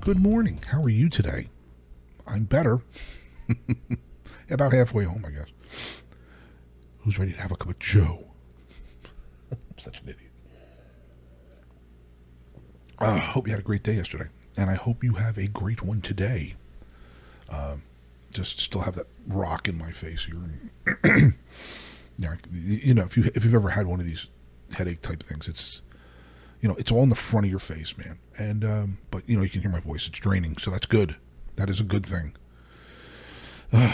Good morning. How are you today? I'm better. About halfway home, I guess. Who's ready to have a cup of Joe? I'm such an idiot. Hope you had a great day yesterday. And I hope you have a great one today. Just still have that rock in my face here. Yeah, if you've ever had one of these headache type things, it's all in the front of your face, man. And but you can hear my voice; it's draining, so that's good. That is a good thing.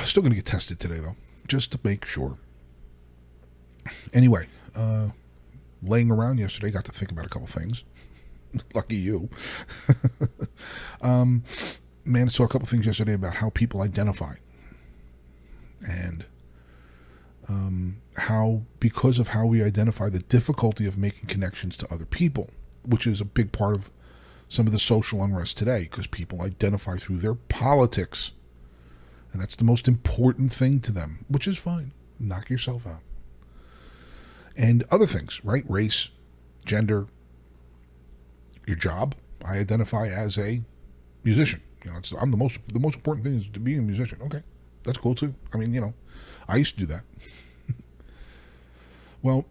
Still going to get tested today, though, just to make sure. Anyway, laying around yesterday, got to think about a couple things. Lucky you. Man, I saw a couple things yesterday about how people identify, and how, because of how we identify, the difficulty of making connections to other people, which is a big part of some of the social unrest today, because people identify through their politics, and that's the most important thing to them, which is fine. Knock yourself out. And other things, right? Race, gender, your job. I identify as a musician. I'm the most important thing is to be a musician. Okay, that's cool too. I mean, I used to do that. Well,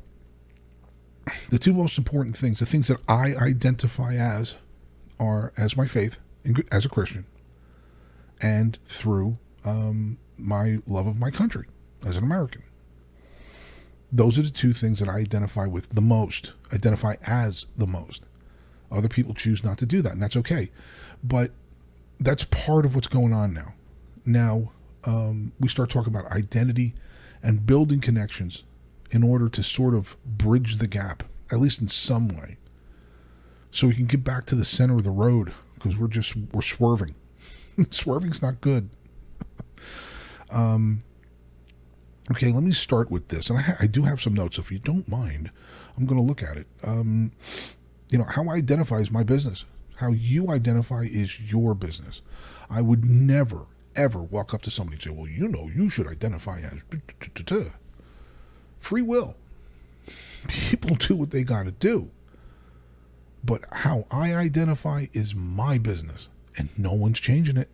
the two most important things, the things that I identify as, are as my faith, as a Christian, and through my love of my country as an American. Those are the two things that I identify with the most, identify as the most. Other people choose not to do that, and that's okay. But that's part of what's going on now. Now, we start talking about identity and building connections in order to sort of bridge the gap, at least in some way, so we can get back to the center of the road, because we're swerving. Swerving's not good. Okay, let me start with this, and I do have some notes. If you don't mind, I'm going to look at it. How I identify is my business. How you identify is your business. I would never, ever walk up to somebody and say, well, you should identify as... Free will. People do what they got to do. But how I identify is my business, and no one's changing it.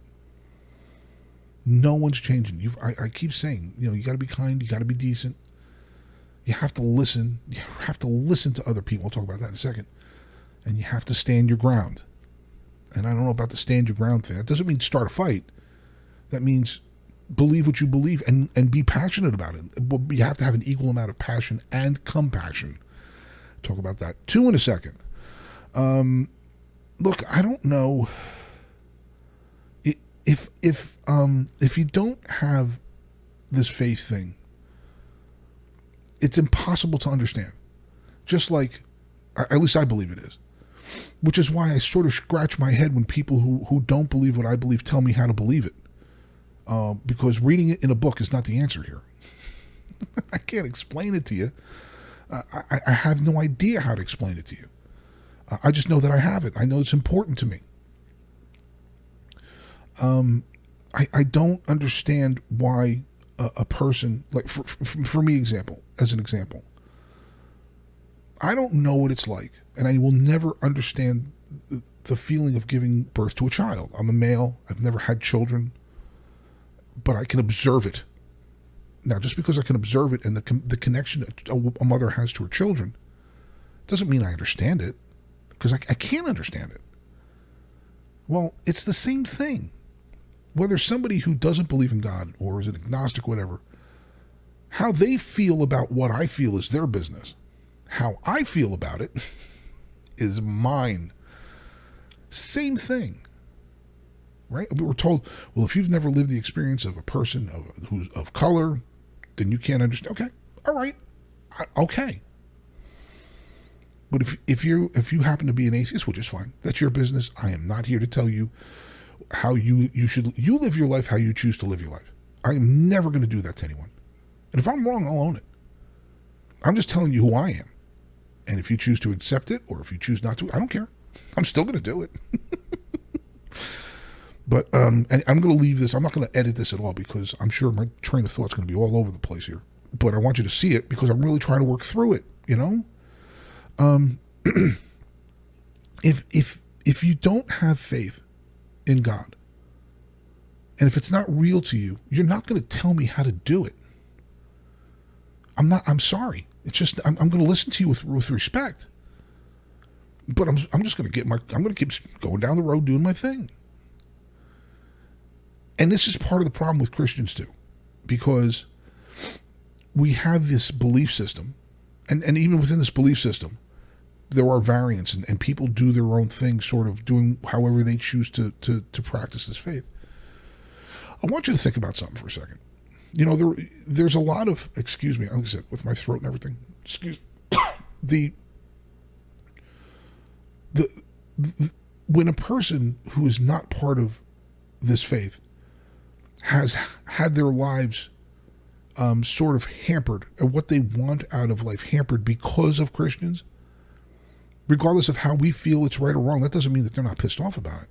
No one's changing. I keep saying, you got to be kind, you got to be decent. You have to listen. You have to listen to other people. I'll talk about that in a second. And you have to stand your ground. And I don't know about the stand your ground thing. That doesn't mean start a fight. That means believe what you believe and be passionate about it. You have to have an equal amount of passion and compassion. Talk about that too in a second. Look, I don't know if you don't have this faith thing, it's impossible to understand. Just like, at least I believe it is. Which is why I sort of scratch my head when people who don't believe what I believe tell me how to believe it. Because reading it in a book is not the answer here. I can't explain it to you. I have no idea how to explain it to you. I just know that I have it. I know it's important to me. I don't understand why a person, like for me, as an example, I don't know what it's like, and I will never understand the feeling of giving birth to a child. I'm a male. I've never had children, but I can observe it. Now, just because I can observe it and the connection a mother has to her children doesn't mean I understand it, because I can't understand it. Well, it's the same thing. Whether somebody who doesn't believe in God or is an agnostic, whatever, how they feel about what I feel is their business. How I feel about it is mine. Same thing. Right? We were told, well, if you've never lived the experience of a person who's of color, then you can't understand. Okay. All right. Okay. But if you happen to be an atheist, which is fine, that's your business. I am not here to tell you how you live your life how you choose to live your life. I am never going to do that to anyone. And if I'm wrong, I'll own it. I'm just telling you who I am. And if you choose to accept it or if you choose not to, I don't care. I'm still going to do it. But and I'm going to leave this. I'm not going to edit this at all, because I'm sure my train of thought is going to be all over the place here. But I want you to see it, because I'm really trying to work through it, If you don't have faith, in God. And if it's not real to you, you're not going to tell me how to do it. I'm sorry. It's just, I'm going to listen to you with respect. But I'm just going to I'm going to keep going down the road doing my thing. And this is part of the problem with Christians too, because we have this belief system, and even within this belief system, there are variants, and people do their own thing, sort of doing however they choose to practice this faith. I want you to think about something for a second. You know, there's a lot of, excuse me, like I said, with my throat and everything, when a person who is not part of this faith has had their lives sort of hampered, and what they want out of life hampered because of Christians, regardless of how we feel it's right or wrong, that doesn't mean that they're not pissed off about it.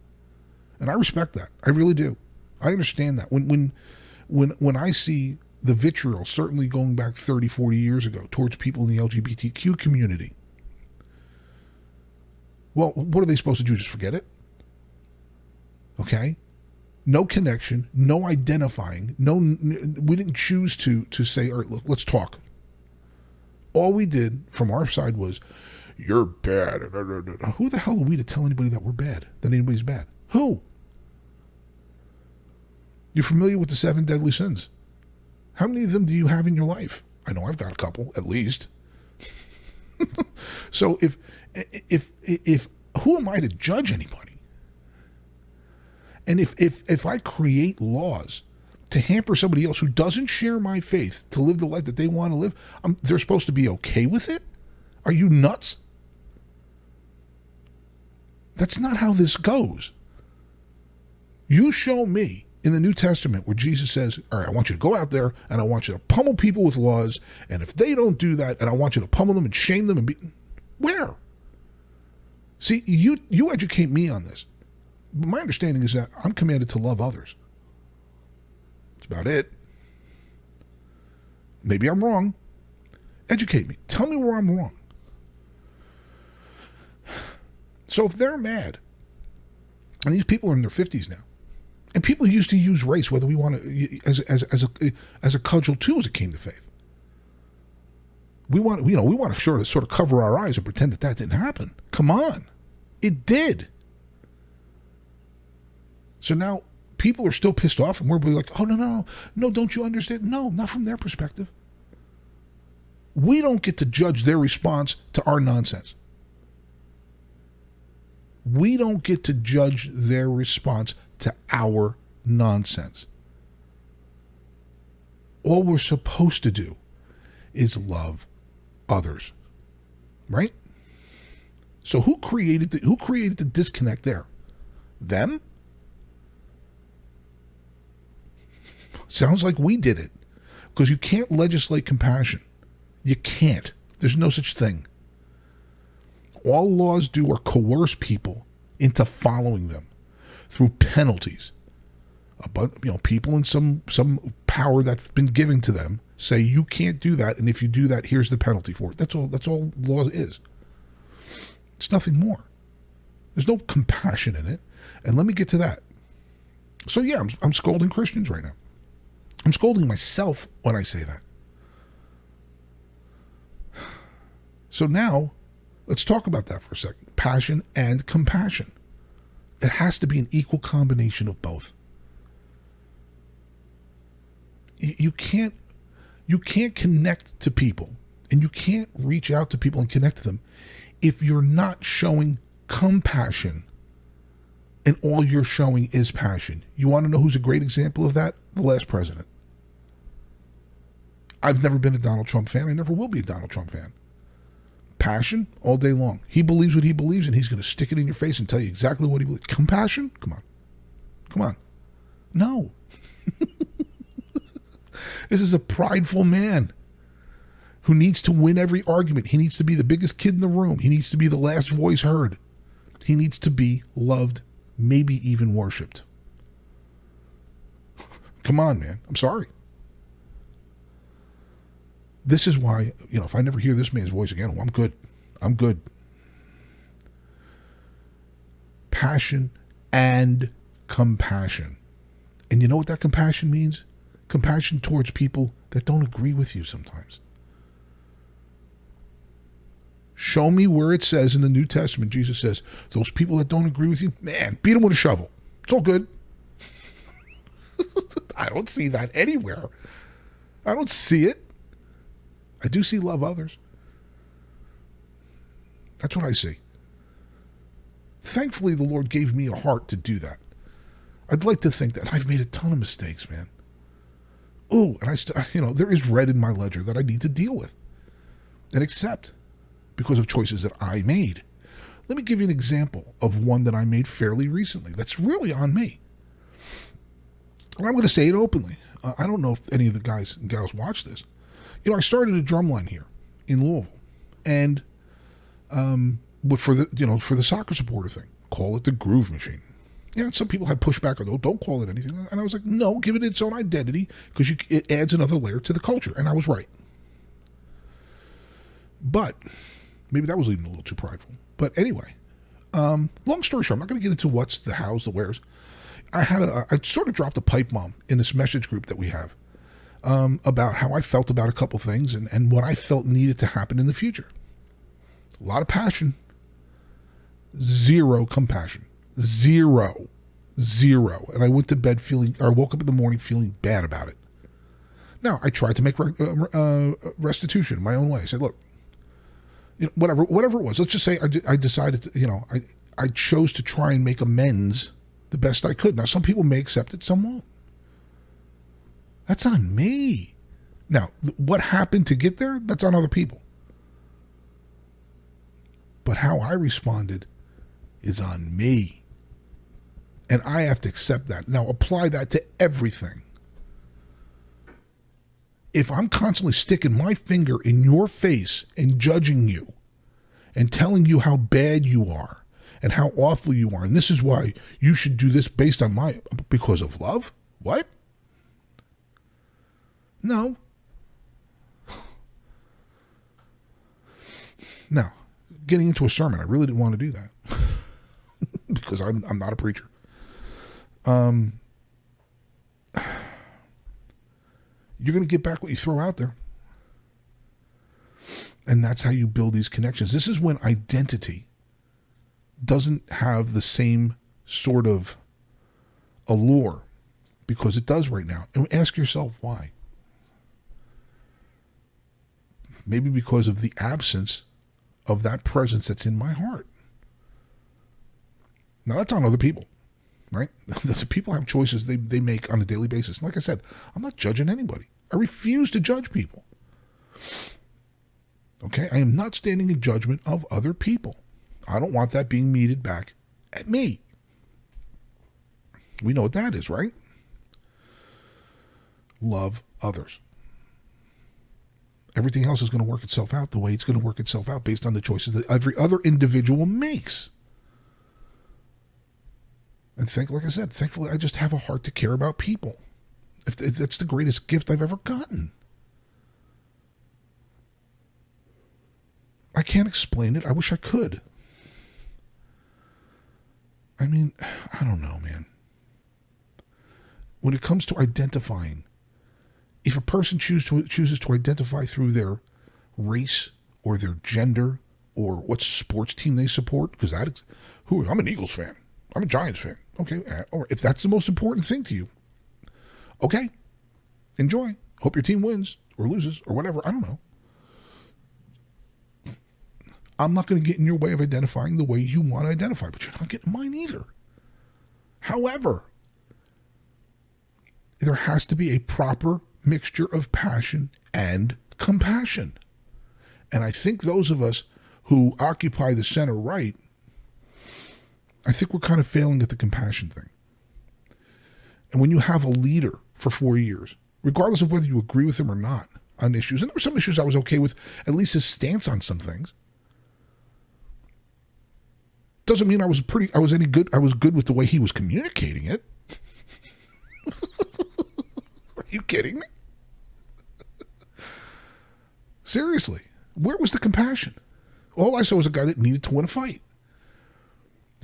And I respect that. I really do. I understand that. When I see the vitriol, certainly going back 30, 40 years ago, towards people in the LGBTQ community, well, what are they supposed to do? Just forget it? Okay? No connection, no identifying, we didn't choose to say, all right, look, let's talk. All we did from our side was, you're bad. Who the hell are we to tell anybody that we're bad, that anybody's bad? Who? You're familiar with the 7 deadly sins. How many of them do you have in your life? I know I've got a couple, at least. So if who am I to judge anybody? And if I create laws to hamper somebody else who doesn't share my faith to live the life that they want to live, they're supposed to be okay with it? Are you nuts? That's not how this goes. You show me in the New Testament where Jesus says, all right, I want you to go out there and I want you to pummel people with laws, and if they don't do that, and I want you to pummel them and shame them and be... Where? See, you educate me on this. My understanding is that I'm commanded to love others. That's about it. Maybe I'm wrong. Educate me. Tell me where I'm wrong. So if they're mad, and these people are in their 50s now, and people used to use race, whether we want to, as a cudgel too, as it came to faith. We want to sort of cover our eyes and pretend that didn't happen. Come on, it did. So now people are still pissed off, and we're like, oh no, don't you understand? No, not from their perspective. We don't get to judge their response to our nonsense. We don't get to judge their response to our nonsense. All we're supposed to do is love others, right? So who created the disconnect there? Them? Sounds like we did it, because you can't legislate compassion. You can't. There's no such thing. All laws do are coerce people into following them through penalties. But people in some power that's been given to them say you can't do that, and if you do that, here's the penalty for it. That's all law is. It's nothing more. There's no compassion in it. And let me get to that. So yeah, I'm scolding Christians right now. I'm scolding myself when I say that. So now, let's talk about that for a second. Passion and compassion. It has to be an equal combination of both. You can't connect to people, and you can't reach out to people and connect to them if you're not showing compassion and all you're showing is passion. You want to know who's a great example of that? The last president. I've never been a Donald Trump fan. I never will be a Donald Trump fan. Passion all day long. He believes what he believes, and he's going to stick it in your face and tell you exactly what he believes. Compassion? Come on. No. This is a prideful man who needs to win every argument. He needs to be the biggest kid in the room. He needs to be the last voice heard. He needs to be loved, maybe even worshipped. Come on, man. I'm sorry. This is why, if I never hear this man's voice again, well, I'm good. Passion and compassion. And you know what that compassion means? Compassion towards people that don't agree with you sometimes. Show me where it says in the New Testament, Jesus says, those people that don't agree with you, man, beat them with a shovel. It's all good. I don't see that anywhere. I don't see it. I do see love others. That's what I see. Thankfully, the Lord gave me a heart to do that. I'd like to think that I've made a ton of mistakes, man. Ooh, and there is red in my ledger that I need to deal with and accept because of choices that I made. Let me give you an example of one that I made fairly recently that's really on me. And I'm going to say it openly. I don't know if any of the guys and gals watch this. I started a drumline here in Louisville, and for the soccer supporter thing, call it the Groove Machine. Some people had pushback, or don't call it anything. And I was like, no, give it its own identity because it adds another layer to the culture. And I was right. But maybe that was even a little too prideful. But anyway, long story short, I'm not going to get into what's the hows, the wheres. I sort of dropped a pipe bomb in this message group that we have about how I felt about a couple things and what I felt needed to happen in the future. A lot of passion, zero compassion. Zero. And I went to bed woke up in the morning feeling bad about it. Now, I tried to make restitution in my own way. I said, look, whatever it was, let's just say I decided to, I chose to try and make amends the best I could. Now, some people may accept it, some won't. That's on me. Now, what happened to get there, that's on other people. But how I responded is on me. And I have to accept that. Now, apply that to everything. If I'm constantly sticking my finger in your face and judging you and telling you how bad you are and how awful you are, and this is why you should do this based on because of love? What? No. Now, getting into a sermon, I really didn't want to do that because I'm not a preacher. You're going to get back what you throw out there. And that's how you build these connections. This is when identity doesn't have the same sort of allure, because it does right now. And ask yourself why. Maybe because of the absence of that presence that's in my heart. Now, that's on other people. Right? The people have choices they make on a daily basis. And like I said, I'm not judging anybody. I refuse to judge people. Okay? I am not standing in judgment of other people. I don't want that being meted back at me. We know what that is, right? Love others. Everything else is going to work itself out the way it's going to work itself out based on the choices that every other individual makes. And like I said, thankfully, I just have a heart to care about people. If that's the greatest gift I've ever gotten. I can't explain it. I wish I could. I mean, I don't know, man. When it comes to identifying, if a person chooses to identify through their race or their gender or what sports team they support, because I'm an Eagles fan. I'm a Giants fan. Okay, or if that's the most important thing to you, okay, enjoy. Hope your team wins or loses or whatever. I don't know. I'm not going to get in your way of identifying the way you want to identify, but you're not getting mine either. However, there has to be a proper mixture of passion and compassion. And I think those of us who occupy the center right, I think we're kind of failing at the compassion thing. And when you have a leader for 4 years, regardless of whether you agree with him or not on issues, and there were some issues I was okay with, at least his stance on some things, doesn't mean I was any good. I was good with the way he was communicating it. Are you kidding me? Seriously, where was the compassion? All I saw was a guy that needed to win a fight.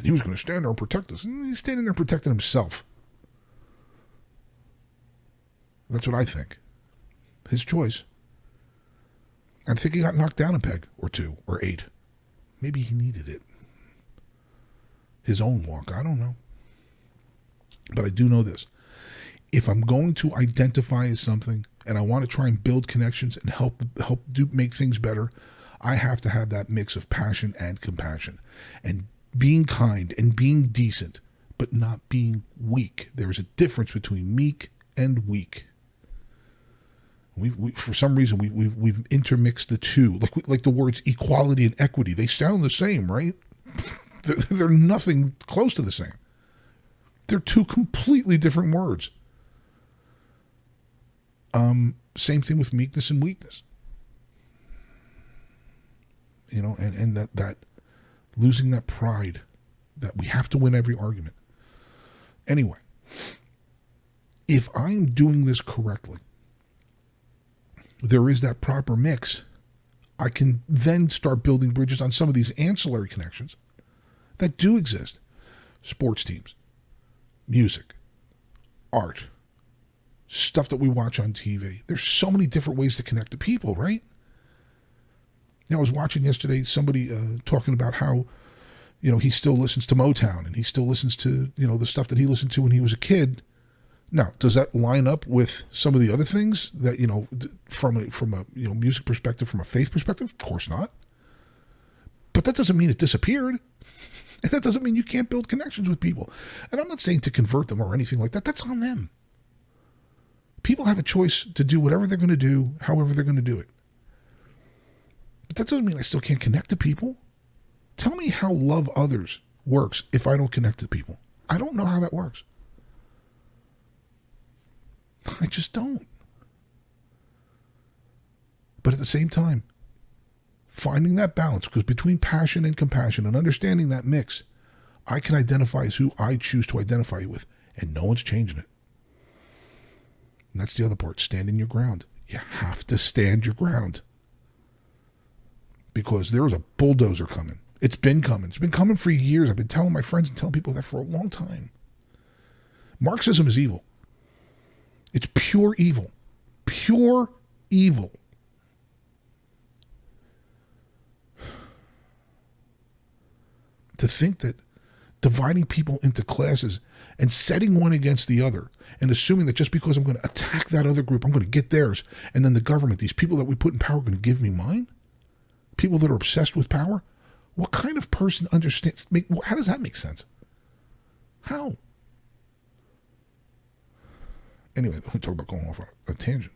he was going to stand there and protect us. And he's standing there protecting himself. That's what I think. His choice. I think he got knocked down a peg or 2 or 8. Maybe he needed it. His own walk. I don't know. But I do know this. If I'm going to identify as something and I want to try and build connections and help make things better, I have to have that mix of passion and compassion and being kind and being decent, but not being weak. There is a difference between meek and weak. We for some reason we've intermixed the two, like the words equality and equity. They sound the same, right? They're nothing close to the same. They're two completely different words. Same thing with meekness and weakness. You know, and that losing that pride that we have to win every argument. Anyway, if I'm doing this correctly, there is that proper mix. I can then start building bridges on some of these ancillary connections that do exist. Sports teams, music, art, stuff that we watch on TV. There's so many different ways to connect to people, right? I was watching yesterday somebody talking about how, you know, he still listens to Motown and he still listens to, you know, the stuff that he listened to when he was a kid. Now, does that line up with some of the other things that, you know, from a you know, music perspective, from a faith perspective? Of course not. But that doesn't mean it disappeared. And that doesn't mean you can't build connections with people. And I'm not saying to convert them or anything like that. That's on them. People have a choice to do whatever they're going to do, however they're going to do it. But that doesn't mean I still can't connect to people. Tell me how love others works if I don't connect to people. I don't know how that works. I just don't. But at the same time, finding that balance, because between passion and compassion and understanding that mix, I can identify as who I choose to identify with, and no one's changing it. And that's the other part, standing your ground. You have to stand your ground. Because there is a bulldozer coming. It's been coming. It's been coming for years. I've been telling my friends and telling people that for a long time. Marxism is evil. It's pure evil. Pure evil. To think that dividing people into classes and setting one against the other and assuming that just because I'm going to attack that other group, I'm going to get theirs, and then the government, these people that we put in power, are going to give me mine? People that are obsessed with power? What kind of person understands? How does that make sense? How? Anyway, we talk about going off on a tangent.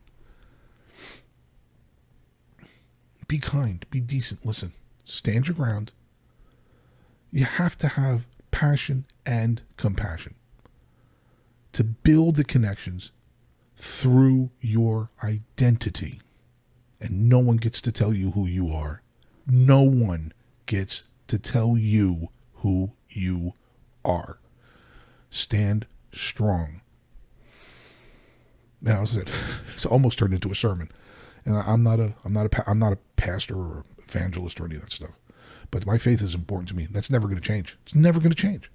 Be kind. Be decent. Listen. Stand your ground. You have to have passion and compassion to build the connections through your identity. And no one gets to tell you who you are. No one gets to tell you who you are. Stand strong. Now, it's almost turned into a sermon, and I'm not a pastor or evangelist or any of that stuff. But my faith is important to me. That's never going to change. It's never going to change.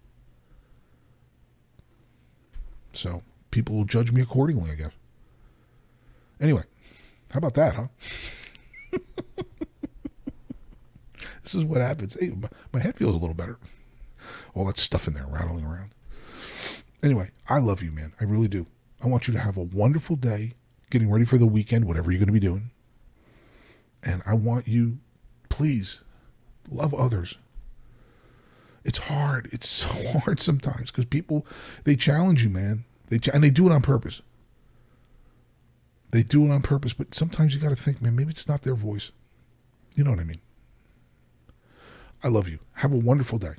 So people will judge me accordingly, I guess. Anyway, how about that, huh? This is what happens. Hey, my head feels a little better. All that stuff in there rattling around. Anyway, I love you, man. I really do. I want you to have a wonderful day, getting ready for the weekend, whatever you're going to be doing. And I want you, please, love others. It's hard. It's so hard sometimes because people, they challenge you, man. And they do it on purpose. They do it on purpose, but sometimes you got to think, man, maybe it's not their voice. You know what I mean? I love you. Have a wonderful day.